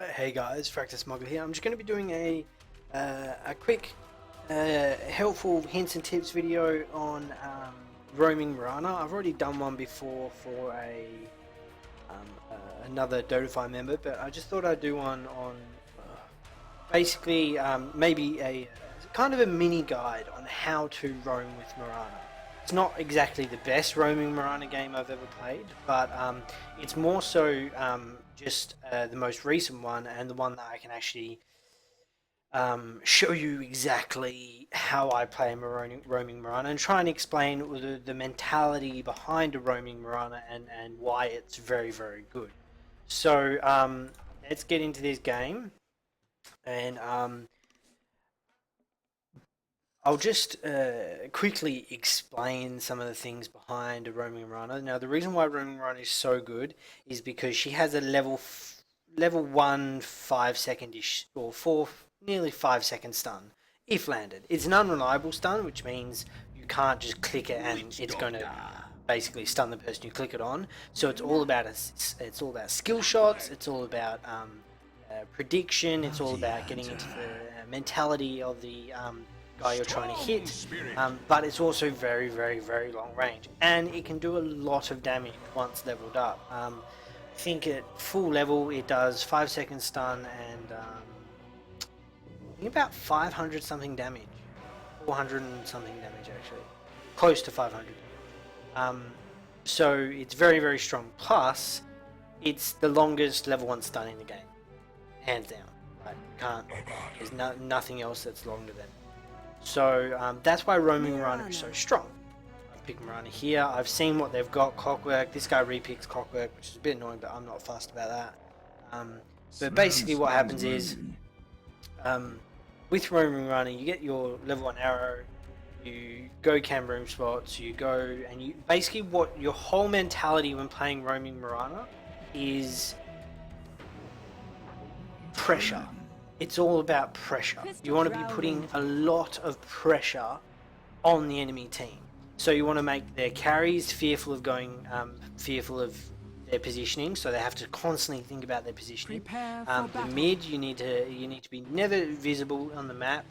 Hey guys, Fractus Smuggler here. I'm just going to be doing a quick helpful hints and tips video on roaming Mirana. I've already done one before for another Dotafy member, but I just thought I'd do one on basically maybe a kind of a mini guide on how to roam with Mirana. It's not exactly the best roaming Mirana game I've ever played, but it's more so just the most recent one and the one that I can actually show you exactly how I play a roaming Mirana and try and explain the mentality behind a roaming Mirana and why it's very, very good. So let's get into this game and I'll just quickly explain some of the things behind a roaming Mirana. Now, the reason why roaming Mirana is so good is because she has a level 1 5 secondish or 4 nearly 5 second stun if landed. It's an unreliable stun, which means you can't just click it and it's going to basically stun the person you click it on. So it's all about skill shots. It's all about prediction. It's all about getting into the mentality of the guy you're trying to hit, but it's also very, very, very long range, and it can do a lot of damage once leveled up. I think at full level it does 5 second stun and I think about 500 something damage, 400 and something damage actually, close to 500. So it's very, very strong. Plus, it's the longest level 1 stun in the game, hands down. Right? There's nothing else that's longer than. So that's why roaming Mirana is so strong. I've picked Mirana here. I've seen what they've got. Clockwork. This guy repicks Clockwork, which is a bit annoying, but I'm not fussed about that. But basically what happens is with roaming Mirana, you get your level 1 arrow, you go cam room spots, you go and you basically what your whole mentality when playing roaming Mirana is pressure. It's all about pressure. You want to be putting a lot of pressure on the enemy team. So you want to make their carries fearful of fearful of their positioning. So they have to constantly think about their positioning. The mid, you need to be never visible on the map.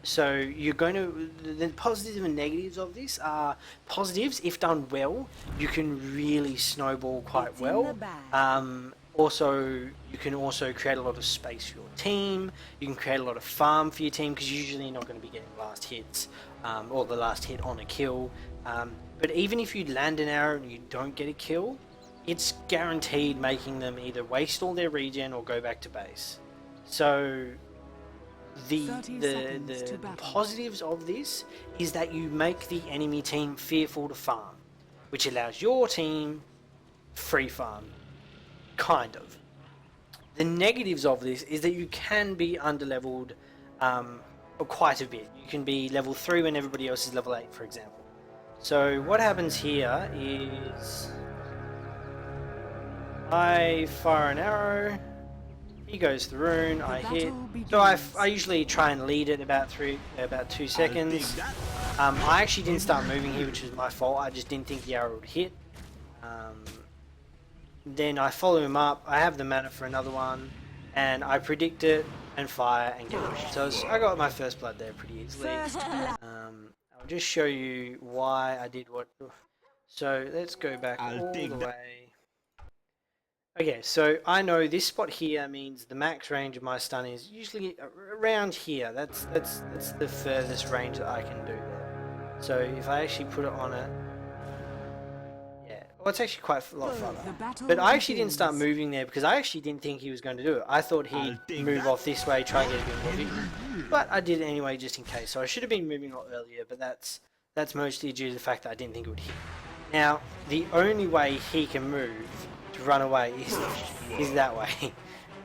So you're going to the positives and negatives of this are positives. If done well, you can really snowball quite well. Also, you can also create a lot of space for your team. You can create a lot of farm for your team because usually you're not going to be getting last hits or the last hit on a kill. But even if you land an arrow and you don't get a kill, it's guaranteed making them either waste all their regen or go back to base. So the positives of this is that you make the enemy team fearful to farm, which allows your team free farm. Kind of. The negatives of this is that you can be underleveled quite a bit. You can be level 3 when everybody else is level 8, for example. So what happens here is I fire an arrow, he goes the rune, I hit. So I usually try and lead it about 2 seconds. I actually didn't start moving here, which was my fault. I just didn't think the arrow would hit. Then I follow him up, I have the mana for another one, and I predict it, and fire, and get it. So I got my first blood there pretty easily. I'll just show you why I did what... So let's go back all the way. Okay, so I know this spot here means the max range of my stun is usually around here. That's the furthest range that I can do there. So if I actually put it on it, well, it's actually quite a lot further. But I actually didn't start moving there because I actually didn't think he was going to do it. I thought he'd move off this way, try and get a bit more victory. But I did it anyway just in case. So I should have been moving a lot earlier, but that's mostly due to the fact that I didn't think it would hit. Now, the only way he can move to run away is that way.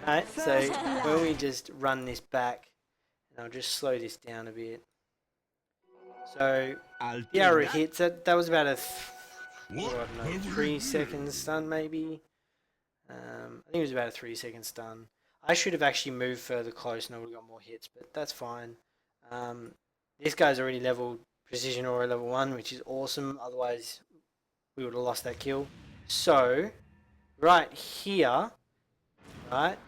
Alright, so when we just run this back, and I'll just slow this down a bit. So the arrow hits, that was about a... I don't know, 3 seconds stun maybe. I think it was about a 3 second stun. I should have actually moved further close and I would have got more hits, but that's fine. This guy's already leveled precision aura level 1, which is awesome. Otherwise, would have lost that kill. So, right here, right,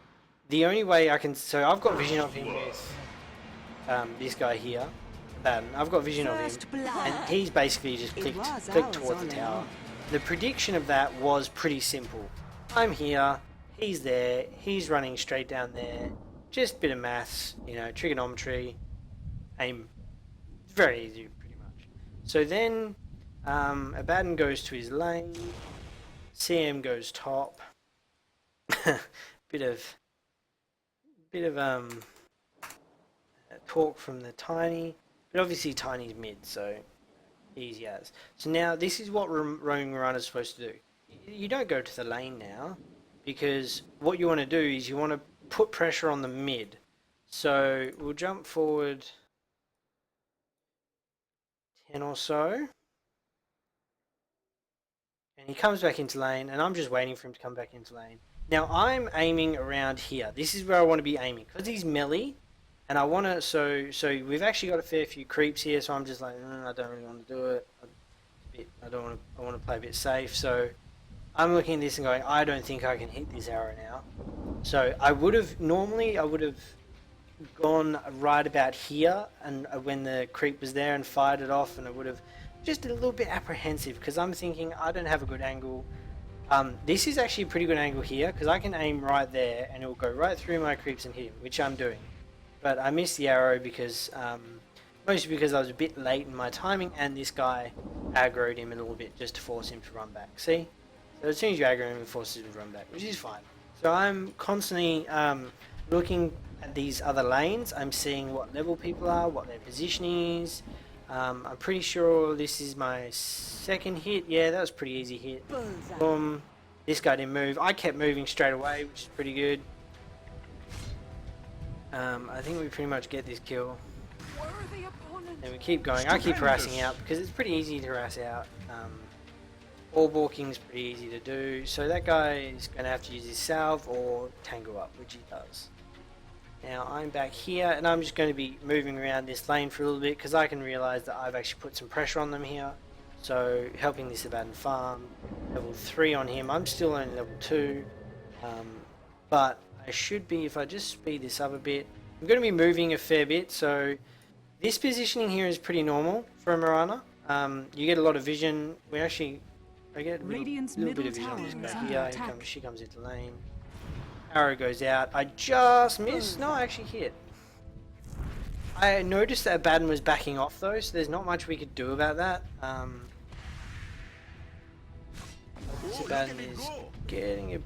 the only way I can, so I've got vision of him with this guy here, Baden. I've got vision of him, and he's basically just clicked towards the tower. The prediction of that was pretty simple. I'm here, he's there, he's running straight down there. Just a bit of maths, you know, trigonometry, aim. Very easy, pretty much. So then Abaddon goes to his lane, CM goes top. bit of talk from the Tiny, but obviously Tiny's mid, so easy as. So now this is what roaming Mirana is supposed to do. You don't go to the lane now, because what you want to do is you want to put pressure on the mid. So we'll jump forward 10 or so, and he comes back into lane, and I'm just waiting for him to come back into lane. Now I'm aiming around here. This is where I want to be aiming, because he's melee, and I want to, so we've actually got a fair few creeps here, so I'm just like, I don't really want to do it. I want to play a bit safe, so I'm looking at this and going, I don't think I can hit this arrow now. So normally I would have gone right about here, and when the creep was there, and fired it off, and I would have just a little bit apprehensive, because I'm thinking I don't have a good angle. This is actually a pretty good angle here, because I can aim right there and it will go right through my creeps and hit him, which I'm doing. But I missed the arrow because, mostly because I was a bit late in my timing, and this guy aggroed him a little bit just to force him to run back. See? So as soon as you aggro him, it forces him to run back, which is fine. So I'm constantly looking at these other lanes. I'm seeing what level people are, what their positioning is. I'm pretty sure this is my second hit. Yeah, that was a pretty easy hit. Boom. This guy didn't move. I kept moving straight away, which is pretty good. I think we pretty much get this kill. And we keep going. I keep harassing out because it's pretty easy to harass out. Ball balking is pretty easy to do. So that guy is going to have to use his salve or tango up, which he does. Now I'm back here, and I'm just going to be moving around this lane for a little bit because I can realise that I've actually put some pressure on them here. So helping this Abaddon farm. Level 3 on him. I'm still only level 2. But I should be, if I just speed this up a bit, I'm going to be moving a fair bit. So this positioning here is pretty normal for a Mirana. You get a lot of vision. I get a little bit of vision on this back here. She comes into lane. Arrow goes out. I just missed. No, I actually hit. I noticed that Abaddon was backing off though, so there's not much we could do about that. This Abaddon is getting a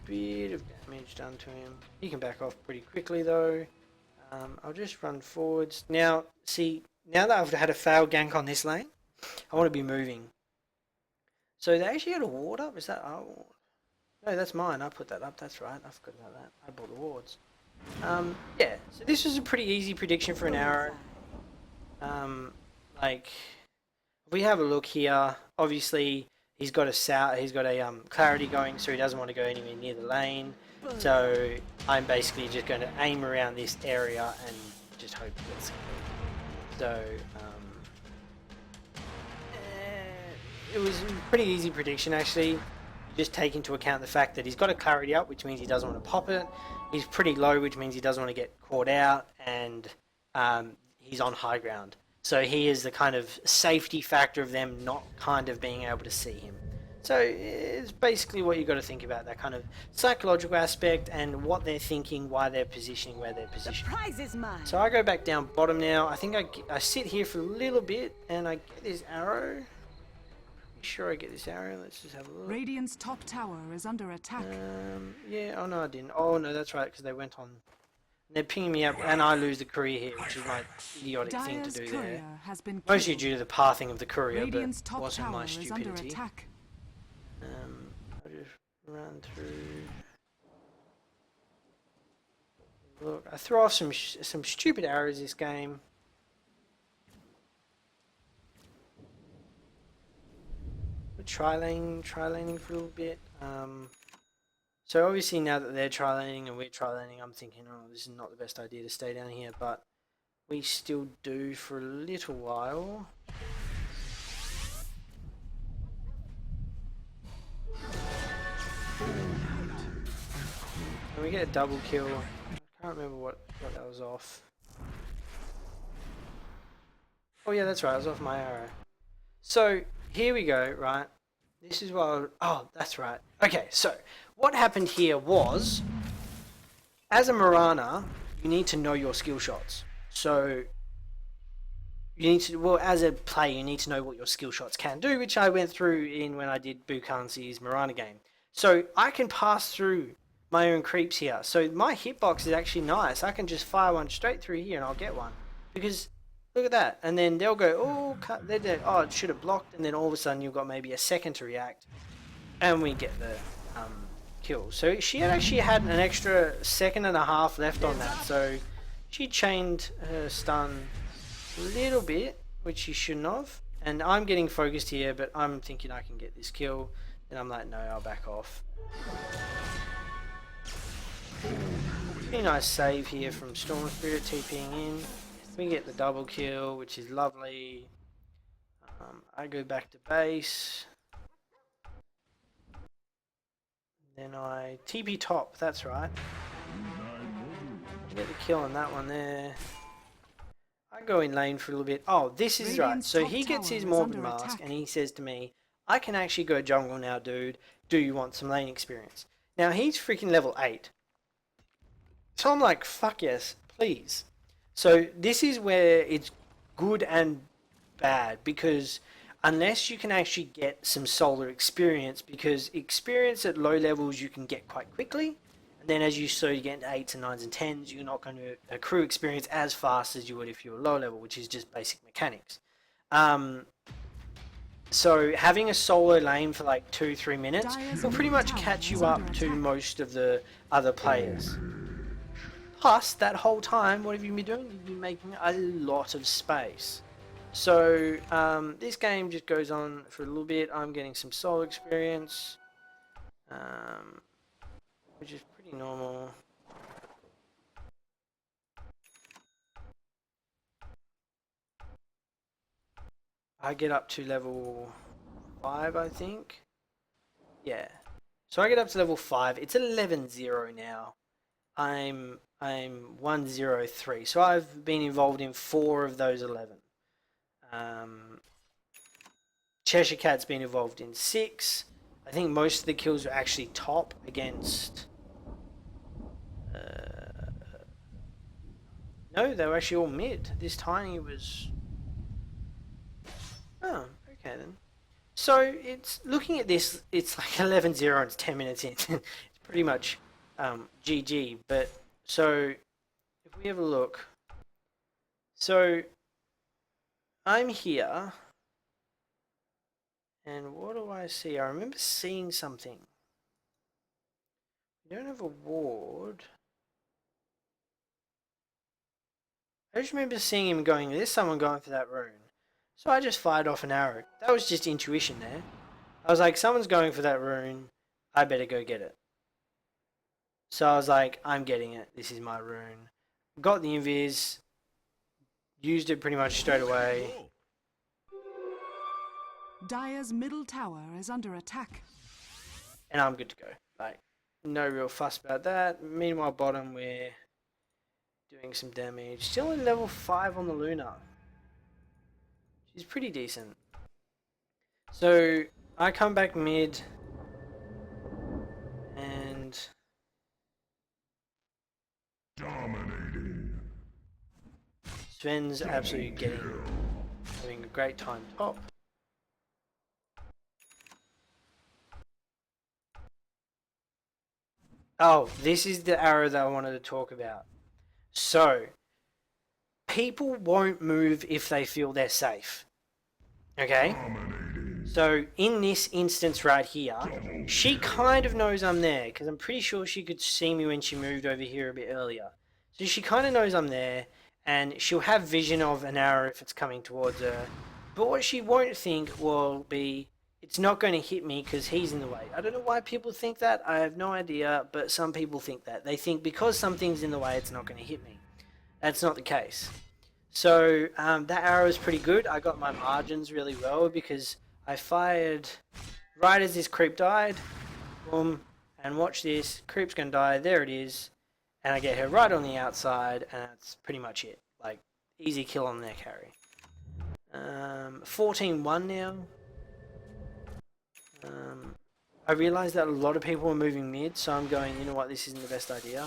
bit of damage done to him. He can back off pretty quickly though. I'll just run forwards. Now, see, now that I've had a failed gank on this lane, I want to be moving. So they actually had a ward up? Is that... Oh, no, that's mine. I put that up. That's right. I forgot about that. I bought the wards. Yeah, so this was a pretty easy prediction for an arrow. Like, if we have a look here, obviously he's got a clarity going, so he doesn't want to go anywhere near the lane. So I'm basically just going to aim around this area and just hope it gets killed. So it was a pretty easy prediction actually. Just take into account the fact that he's got a clarity up, which means he doesn't want to pop it. He's pretty low, which means he doesn't want to get caught out, and he's on high ground. So he is the kind of safety factor of them not kind of being able to see him. So it's basically what you've got to think about, that kind of psychological aspect and what they're thinking, why they're positioning, where they're positioning. The prize is mine. So I go back down bottom now. I think I sit here for a little bit, and I get this arrow. Sure, I get this arrow. Let's just have a look. Radiant's top tower is under attack. Yeah. Oh no, I didn't. Oh no, that's right, because they went on. They're pinging me up, and I lose the courrier here, which is my idiotic thing to do there. Mostly due to the pathing of the courier, but wasn't my stupidity. I'll just run through. Look, I throw off some stupid arrows this game. Tri-laning for a little bit. So obviously now that they're tri-laning and we're tri-laning, I'm thinking, oh, this is not the best idea to stay down here, but we still do for a little while. Can we get a double kill? I can't remember what that was off. Oh yeah, that's right, I was off my arrow. So, here we go, right? This is what oh, that's right. Okay, so, what happened here was, as a Mirana, you need to know your skill shots. So, you need to, well, as a player, you need to know what your skill shots can do, which I went through in when I did Bukansi's Mirana game. So, I can pass through my own creeps here. So, my hitbox is actually nice. I can just fire one straight through here and I'll get one. Because look at that. And then they'll go, oh, cut. Oh, it should have blocked. And then all of a sudden you've got maybe a second to react. And we get the kill. So she actually had an extra second and a half left on that. So she chained her stun a little bit, which she shouldn't have. And I'm getting focused here, but I'm thinking I can get this kill. And I'm like, no, I'll back off. Pretty nice save here from Storm Spirit TPing in. We get the double kill, which is lovely. I go back to base. Then I TP top, that's right. Get the kill on that one there. I go in lane for a little bit. Oh, this is right. So he gets his Morbid Mask and he says to me, I can actually go jungle now, dude. Do you want some lane experience? Now he's freaking level 8. So I'm like, fuck yes, please. So this is where it's good and bad, because unless you can actually get some solar experience, because experience at low levels you can get quite quickly, and then as you get into 8s and 9s and 10s, you're not going to accrue experience as fast as you would if you were low level, which is just basic mechanics. So having a solo lane for like 2-3 minutes will pretty much catch you up to most of the other players. Plus, that whole time, what have you been doing? You've been making a lot of space. So, this game just goes on for a little bit. I'm getting some solo experience, which is pretty normal. I get up to level 5, I think. Yeah. So I get up to level 5. It's 11-0 now. I'm 103. So I've been involved in 4 of those 11. Cheshire Cat's been involved in 6. I think most of the kills are actually top against... no, they were actually all mid. This Tiny was... Oh, okay then. So, it's looking at this, it's like 11-0 and it's 10 minutes in. It's pretty much GG. But, so, if we have a look. So, I'm here. And what do I see? I remember seeing something. We don't have a ward. I just remember seeing him going, there's someone going for that rune. So I just fired off an arrow. That was just intuition there. I was like, someone's going for that rune. I better go get it. So I was like, I'm getting it. This is my rune. Got the invis. Used it pretty much straight away. Dire's middle tower is under attack. And I'm good to go. Like, no real fuss about that. Meanwhile, bottom, we're doing some damage. Still in level 5 on the Luna. She's pretty decent. So, I come back mid. And... Dominating. Sven's absolutely having a great time top. Oh, this is the arrow that I wanted to talk about. So, people won't move if they feel they're safe. Okay? So, in this instance right here, she kind of knows I'm there, because I'm pretty sure she could see me when she moved over here a bit earlier. So she kind of knows I'm there, and she'll have vision of an arrow if it's coming towards her. But what she won't think will be, it's not going to hit me because he's in the way. I don't know why people think that. I have no idea, but some people think that. They think because something's in the way, it's not going to hit me. That's not the case. So that arrow is pretty good. I got my margins really well because I fired right as this creep died. Boom. And watch this, creep's gonna die, there it is. And I get her right on the outside, and that's pretty much it. Like, easy kill on their carry. 14-1 now. I realised that a lot of people were moving mid, so I'm going, you know what, this isn't the best idea.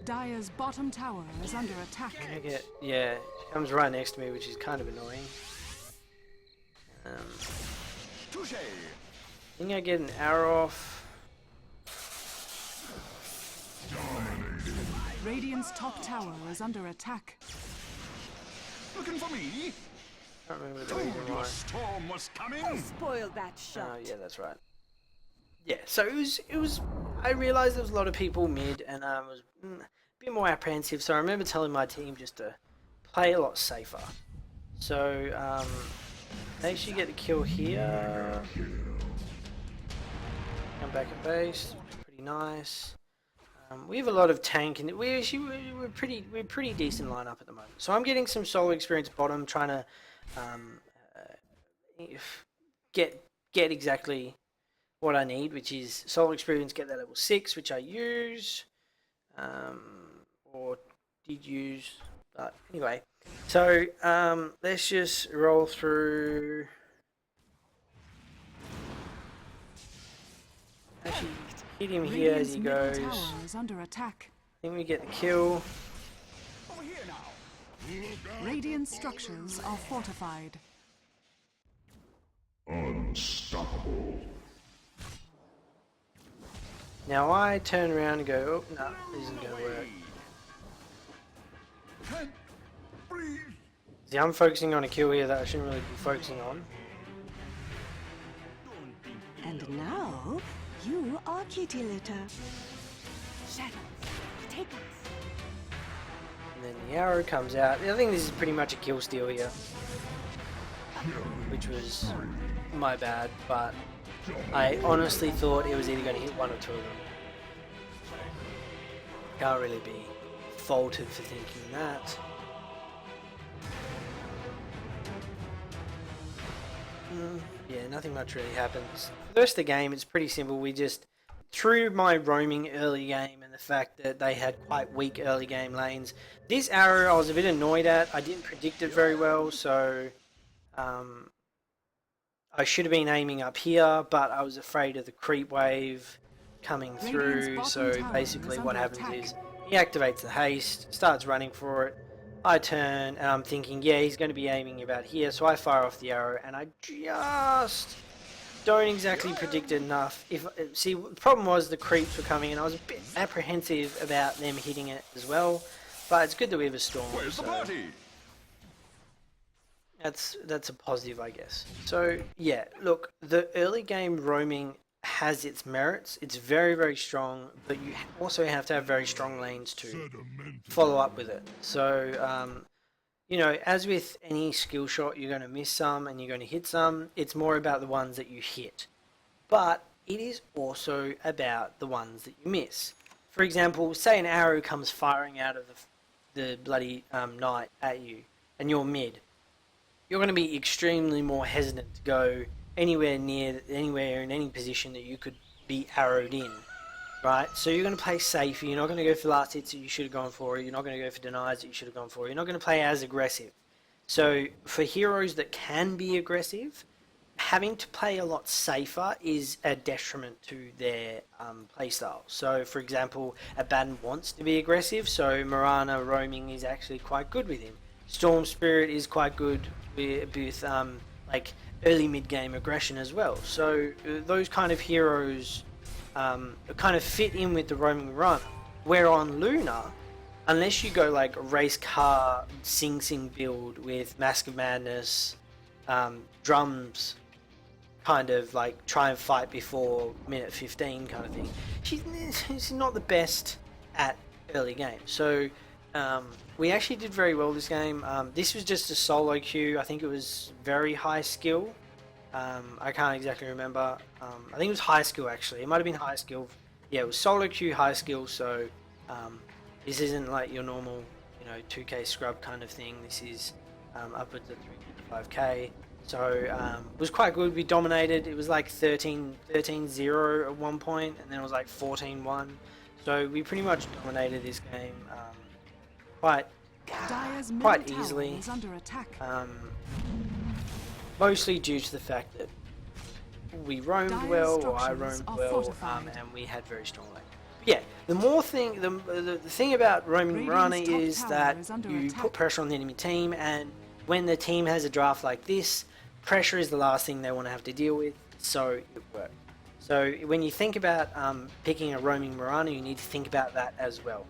Dire's bottom tower is under attack. Yeah, she comes right next to me, which is kind of annoying. I think I get an arrow off. Radiant's top tower is under attack. Looking for me? I can't remember the Told reason you why. a storm was coming. Spoiled that shot. Oh, yeah, that's right. Yeah, so it was. I realised there was a lot of people mid, and I was a bit more apprehensive. So I remember telling my team just to play a lot safer. So they should get the kill here. Come back at base, pretty nice. We have a lot of tank, and we're pretty decent lineup at the moment. So I'm getting some solo experience bottom, trying to get exactly what I need, which is solo experience. Get that level 6, which I use, or did use. But anyway, so let's just roll through. Actually, hit him here as he goes. Middle tower is under attack. I think we get the kill. Over here now. Radiant structures are fortified. Unstoppable. Now I turn around and go, oh, no, this isn't going to work. Can't breathe. See, I'm focusing on a kill here that I shouldn't really be focusing on. And now, you are kitty litter. Shadows, take us. And then the arrow comes out. I think this is pretty much a kill steal here. Which was my bad, but I honestly thought it was either going to hit one or two of them. Can't really be faulted for thinking that. Yeah, nothing much really happens. For the rest of the game, it's pretty simple. We just, through my roaming early game and the fact that they had quite weak early game lanes, this arrow I was a bit annoyed at. I didn't predict it very well, so I should have been aiming up here, but I was afraid of the creep wave coming through. So basically what happens is he activates the haste, starts running for it. I turn and I'm thinking, yeah, he's going to be aiming about here, so I fire off the arrow and I just don't exactly predict it enough. See, the problem was the creeps were coming and I was a bit apprehensive about them hitting it as well, but it's good that we have a storm. Where's the So party? that's a positive, I guess. So yeah, look, the early game roaming has its merits. It's very, very strong, but you also have to have very strong lanes to follow up with it. So you know, as with any skill shot, you're going to miss some and you're going to hit some. It's more about the ones that you hit, but it is also about the ones that you miss. For example, say an arrow comes firing out of the bloody knight at you and you're mid. You're going to be extremely more hesitant to go anywhere in any position that you could be arrowed in, right? So you're going to play safe. You're not going to go for last hits that you should have gone for. You're not going to go for denies that you should have gone for. You're not going to play as aggressive. So for heroes that can be aggressive, having to play a lot safer is a detriment to their playstyle. So for example, Abaddon wants to be aggressive, so Mirana roaming is actually quite good with him. Storm Spirit is quite good with like early mid-game aggression as well. So those kind of heroes kind of fit in with the roaming run. Where on Luna, unless you go like race car Sing Sing build with Mask of Madness, drums, kind of like try and fight before minute 15 kind of thing, she's not the best at early game. So we actually did very well this game. This was just a solo queue. I think it was very high skill. I can't exactly remember. I think it was high skill actually. It might have been high skill. Yeah, it was solo queue, high skill. So this isn't like your normal, 2K scrub kind of thing. This is upwards of 3.5K. So it was quite good. We dominated. It was like 13-0 at one point, and then it was like 14-1. So we pretty much dominated this game quite Dire's middle quite tower easily. is under attack. Mostly due to the fact that we roamed Dire's well, or I structures roamed are well, fortified. and we had very strong lane. But yeah, the thing about roaming Mirana Radiant's top is tower that is under you attack. put pressure on the enemy team, and when the team has a draft like this, pressure is the last thing they want to have to deal with, so it worked. So when you think about picking a roaming Mirana, you need to think about that as well.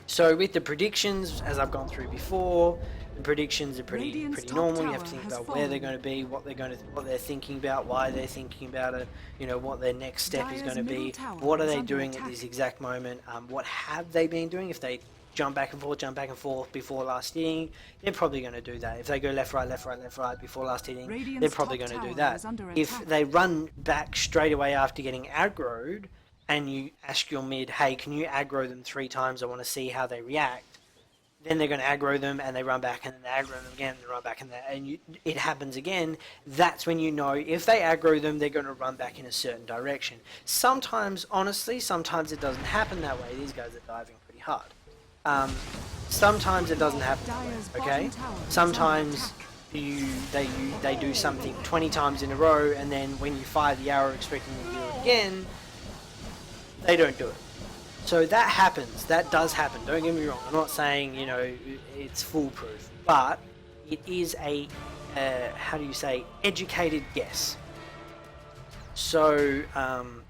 So with the predictions, as I've gone through before, the predictions are pretty Radiant's top normal. You have tower to think has about where they're fallen. going to be, what they're thinking about, why they're thinking about it, you know, what their next step is Dire's going to be, middle tower what are is they under doing at attack. this exact moment, what have they been doing. If they jump back and forth before last hitting, they're probably going to do that. If they go left, right before last hitting, they're Radiant's probably top going to do tower that. is under If attack. they run back straight away after getting aggroed, and you ask your mid, hey, can you aggro them 3 times? I want to see how they react. Then they're going to aggro them, and they run back, and then they aggro them again, and they run back, and it happens again. That's when you know if they aggro them, they're going to run back in a certain direction. Sometimes, honestly, sometimes it doesn't happen that way. These guys are diving pretty hard. Sometimes it doesn't happen that way, Dire's okay? bottom tower is under Sometimes attack. they do something 20 times in a row, and then when you fire the arrow expecting them to do it again, they don't do it. So that happens. That does happen. Don't get me wrong. I'm not saying, you know, it's foolproof, but it is a how do you say, educated guess. So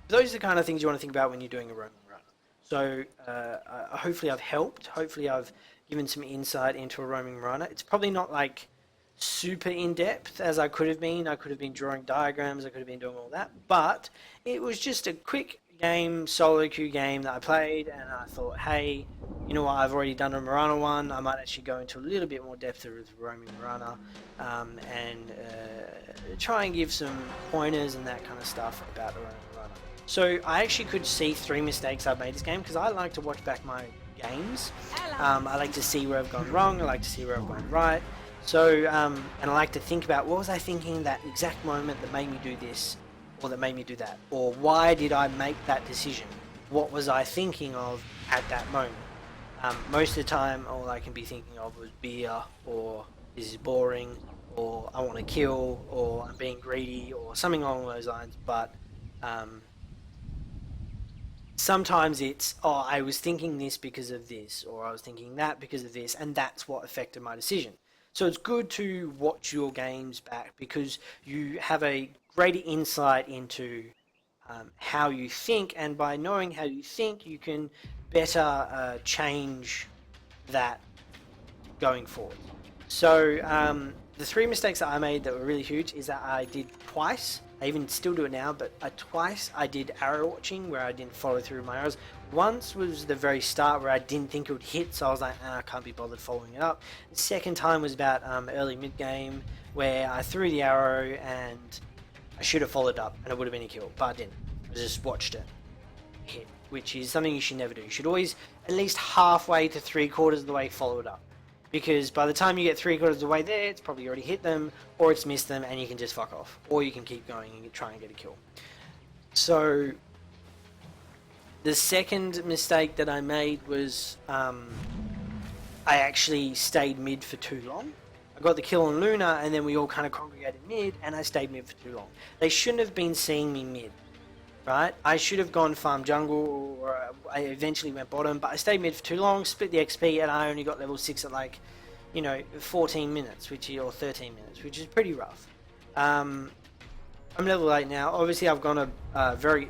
those are the kind of things you want to think about when you're doing a roaming run. So hopefully I've helped. Hopefully I've given some insight into a roaming runner. It's probably not like super in depth as I could have been. I could have been drawing diagrams. I could have been doing all that, but it was just a quick game, solo queue game that I played, and I thought, hey, you know what, I've already done a Mirana one, I might actually go into a little bit more depth with roaming Mirana, and try and give some pointers and that kind of stuff about the roaming Mirana. So I actually could see 3 mistakes I've made this game, because I like to watch back my games. I like to see where I've gone wrong, I like to see where I've gone right. So, and I like to think about what was I thinking that exact moment that made me do this, or that made me do that, or why did I make that decision? What was I thinking of at that moment? Most of the time, all I can be thinking of was beer, or this is boring, or I want to kill, or I'm being greedy, or something along those lines. But sometimes it's, oh, I was thinking this because of this, or I was thinking that because of this, and that's what affected my decision. So it's good to watch your games back, because you have a greater insight into how you think, and by knowing how you think, you can better change that going forward. So the 3 mistakes that I made that were really huge is that I did twice. I even still do it now, but twice I did arrow watching where I didn't follow through my arrows. Once was the very start where I didn't think it would hit, so I was like, I can't be bothered following it up. The second time was about early mid game where I threw the arrow and I should have followed up and it would have been a kill, but I didn't. I just watched it hit, which is something you should never do. You should always at least halfway to 3/4 of the way follow it up. Because by the time you get 3/4 of the way there, it's probably already hit them, or it's missed them, and you can just fuck off. Or you can keep going and try and get a kill. So, the second mistake that I made was I actually stayed mid for too long. I got the kill on Luna, and then we all kind of congregated mid, and I stayed mid for too long. They shouldn't have been seeing me mid, right? I should have gone farm jungle, or I eventually went bottom, but I stayed mid for too long, split the XP, and I only got level 6 at like, 14 minutes, or 13 minutes, which is pretty rough. I'm level 8 now. Obviously, I've gone a very,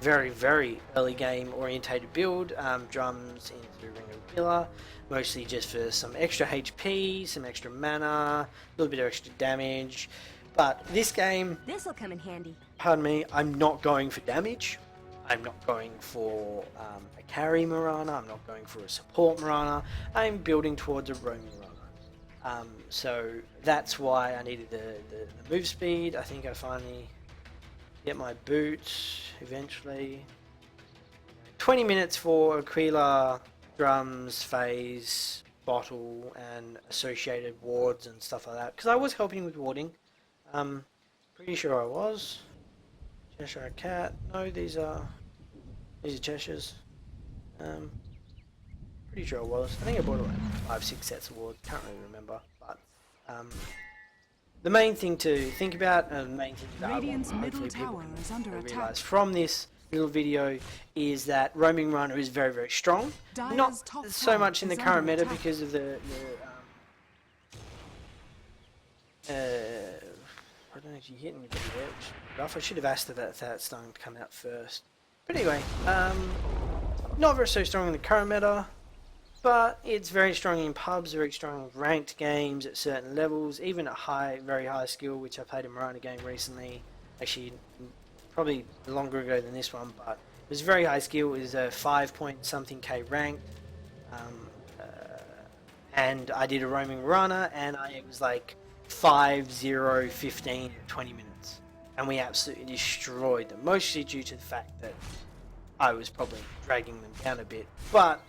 very early game orientated build, drums into Ring of Pillar, mostly just for some extra HP, some extra mana, a little bit of extra damage. But this game, This'll come in handy. pardon me, I'm not going for damage. I'm not going for a carry Mirana. I'm not going for a support Mirana. I'm building towards a roam Mirana. So that's why I needed the move speed. I think I finally get my boots eventually. 20 minutes for Aquila, drums, phase, bottle, and associated wards and stuff like that. Because I was helping with warding. Pretty sure I was. Cheshire Cat. No, these are Cheshires. Pretty sure I was. I think I bought around 5, 6 sets of awards. Can't really remember. But the main thing to think about, and the main thing that Radiant's I want middle hopefully people tower is under can attack. realise from this little video is that roaming runner is very, very strong. Dire's Not top so tower much in the is current under meta attack. because of the I don't know if you hit anybody there, which is rough. I should have asked about that starting to come out first. But anyway, not very so strong in the current meta, but it's very strong in pubs, very strong in ranked games at certain levels, even at high, very high skill, which I played a Mirana game recently, actually probably longer ago than this one, but it was very high skill. It was a 5 point something K ranked, and I did a roaming Mirana, and it was like 5-0, 15, 20 minutes, and we absolutely destroyed them, mostly due to the fact that I was probably dragging them down a bit, but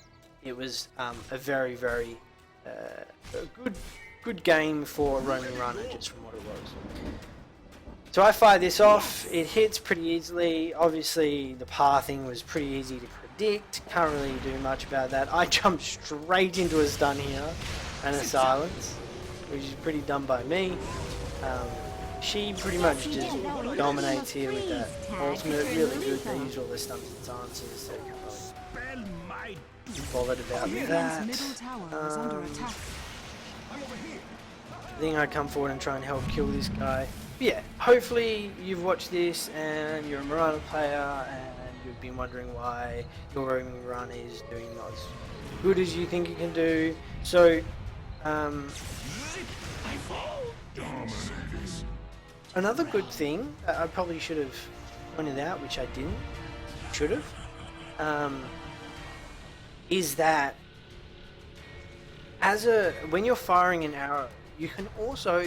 it was a very, very good game for a roaming runner, just from what it was. So I fired this off. It hits pretty easily. Obviously, the pathing was pretty easy to predict. Can't really do much about that. I jumped straight into a stun here and a silence, which is pretty dumb by me. She pretty much just dominates here with that ultimate. Really good. They use all their stuns and silences, so you can't really Spell my be bothered about Radiant's that. middle tower is under attack. I think I come forward and try and help kill this guy. But yeah, hopefully you've watched this and you're a Mirana player and you've been wondering why your roaming run is doing not as good as you think it can do. So, another good thing that I probably should have pointed out, which I didn't, should have, is that when you're firing an arrow, you can also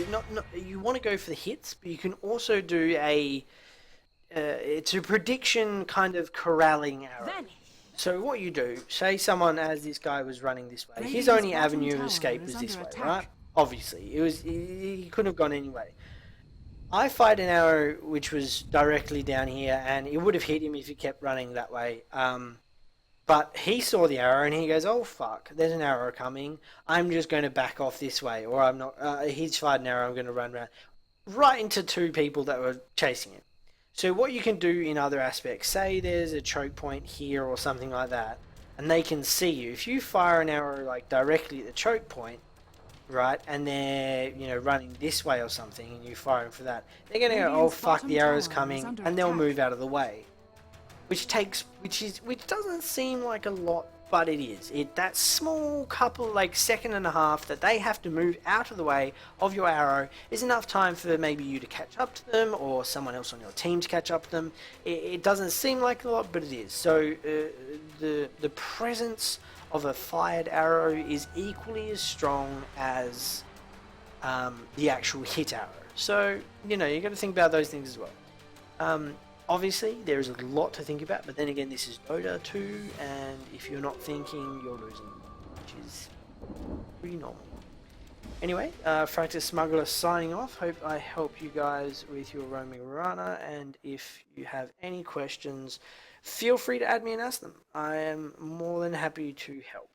you want to go for the hits, but you can also do it's a prediction kind of corralling arrow. So what you do, say someone, as this guy was running this way, his Radiant's only bottom avenue of tower escape is was this under way, attack. right? Obviously, he couldn't have gone any way. I fired an arrow which was directly down here, and it would have hit him if he kept running that way. But he saw the arrow and he goes, "Oh fuck, there's an arrow coming. I'm just going to back off this way, or I'm not." He's fired an arrow. I'm going to run around right into two people that were chasing him. So what you can do in other aspects, say there's a choke point here or something like that, and they can see you. If you fire an arrow like directly at the choke point, right, and they're running this way or something, and you fire them for that, they're going to go, "Oh Radiant's fuck, bottom the arrow's tower is coming," under and they'll attack. move out of the way. Which doesn't seem like a lot, but it is. That small couple, like second and a half, that they have to move out of the way of your arrow is enough time for maybe you to catch up to them, or someone else on your team to catch up to them. It doesn't seem like a lot, but it is. So the presence of a fired arrow is equally as strong as the actual hit arrow. So you got to think about those things as well. Obviously, there is a lot to think about, but then again, this is Dota 2, and if you're not thinking, you're losing, which is pretty normal. Anyway, Fractus Smuggler signing off. Hope I help you guys with your roaming Mirana, and if you have any questions, feel free to add me and ask them. I am more than happy to help.